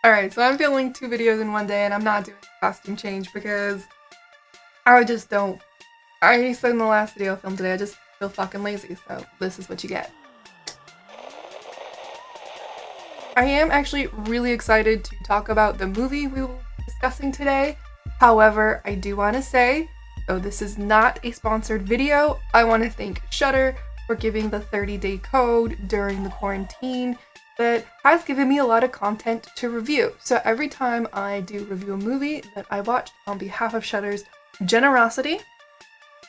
Alright, so I'm filming 2 videos in one day and I'm not doing a costume change because I just don't. I already said in the last video I filmed today, I just feel fucking lazy, so this is what you get. I am actually really excited to talk about the movie we will be discussing today. However, I do want to say, though this is not a sponsored video, I want to thank Shudder for giving the 30-day code during the quarantine that has given me a lot of content to review. So every time I do review a movie that I watched on behalf of Shudder's generosity,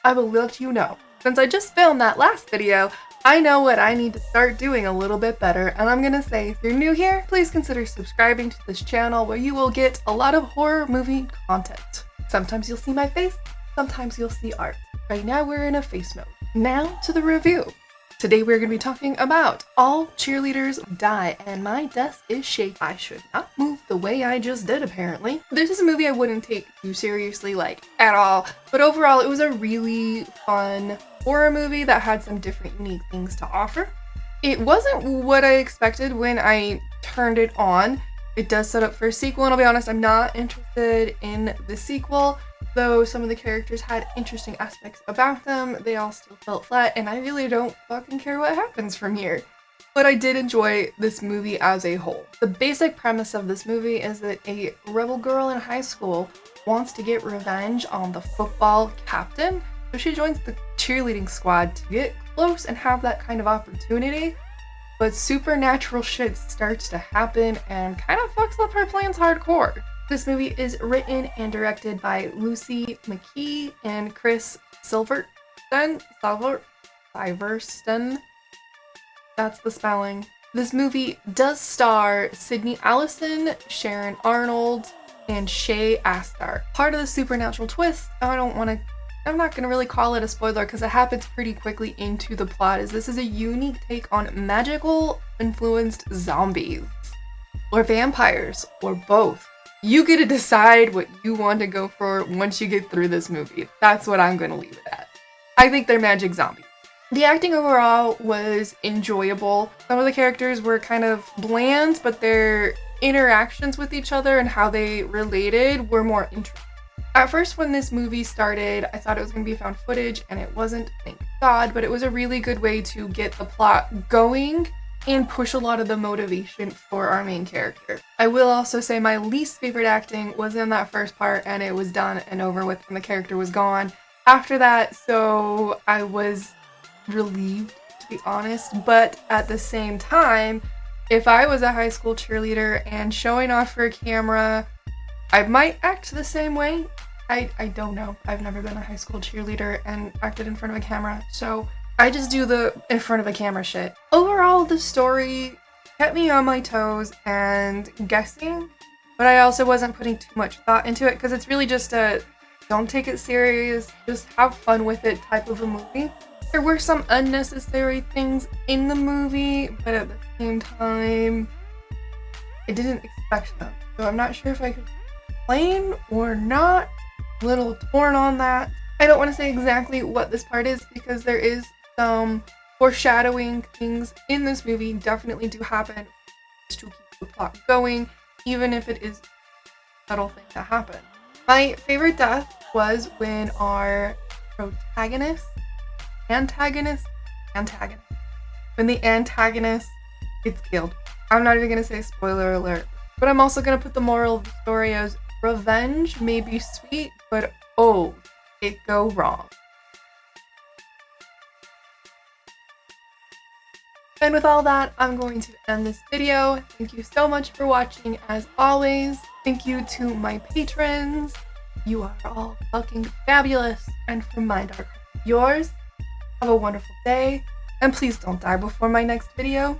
I will let you know. Since I just filmed that last video, I know what I need to start doing a little bit better, and I'm gonna say if you're new here, please consider subscribing to this channel where you will get a lot of horror movie content. Sometimes you'll see my face, sometimes you'll see art. Right now we're in a face mode. Now to the review. Today we're going to be talking about All Cheerleaders Die, and my desk is shaking. I should not move the way I just did, apparently. This is a movie I wouldn't take too seriously, at all, but overall it was a really fun horror movie that had some different unique things to offer. It wasn't what I expected when I turned it on. It does set up for a sequel, and I'll be honest, I'm not interested in the sequel. Though some of the characters had interesting aspects about them, they all still felt flat, and I really don't fucking care what happens from here. But I did enjoy this movie as a whole. The basic premise of this movie is that a rebel girl in high school wants to get revenge on the football captain, so she joins the cheerleading squad to get close and have that kind of opportunity. But supernatural shit starts to happen and kind of fucks up her plans hardcore. This movie is written and directed by Lucy McKee and Chris Silverstein. That's the spelling. This movie does star Sydney Allison, Sharon Arnold, and Shay Astar. Part of the supernatural twist, I'm not gonna really call it a spoiler because it happens pretty quickly into the plot, is this is a unique take on magical influenced zombies. Or vampires, or both. You get to decide what you want to go for once you get through this movie. That's what I'm going to leave it at. I think they're magic zombies. The acting overall was enjoyable. Some of the characters were kind of bland, but their interactions with each other and how they related were more interesting. At first, when this movie started, I thought it was going to be found footage, and it wasn't, thank God, but it was a really good way to get the plot going and push a lot of the motivation for our main character. I will also say my least favorite acting was in that first part, and it was done and over with and the character was gone after that, so I was relieved, to be honest. But at the same time, if I was a high school cheerleader and showing off for a camera, I might act the same way. I don't know. I've never been a high school cheerleader and acted in front of a camera, so I just do the in front of a camera shit. Overall, the story kept me on my toes and guessing, but I also wasn't putting too much thought into it because it's really just a don't take it serious, just have fun with it type of a movie. There were some unnecessary things in the movie, but at the same time, I didn't expect them. So I'm not sure if I could complain or not. A little torn on that. I don't want to say exactly what this part is because there is some foreshadowing things in this movie definitely do happen to keep the plot going, even if it is a subtle thing that happened. My favorite death was when our antagonist, when the antagonist gets killed. I'm not even going to say spoiler alert, but I'm also going to put the moral of the story as revenge may be sweet, but oh, it go wrong. And with all that, I'm going to end this video. Thank you so much for watching as always. Thank you to my patrons. You are all fucking fabulous. And from my dark heart, yours. Have a wonderful day. And please don't die before my next video.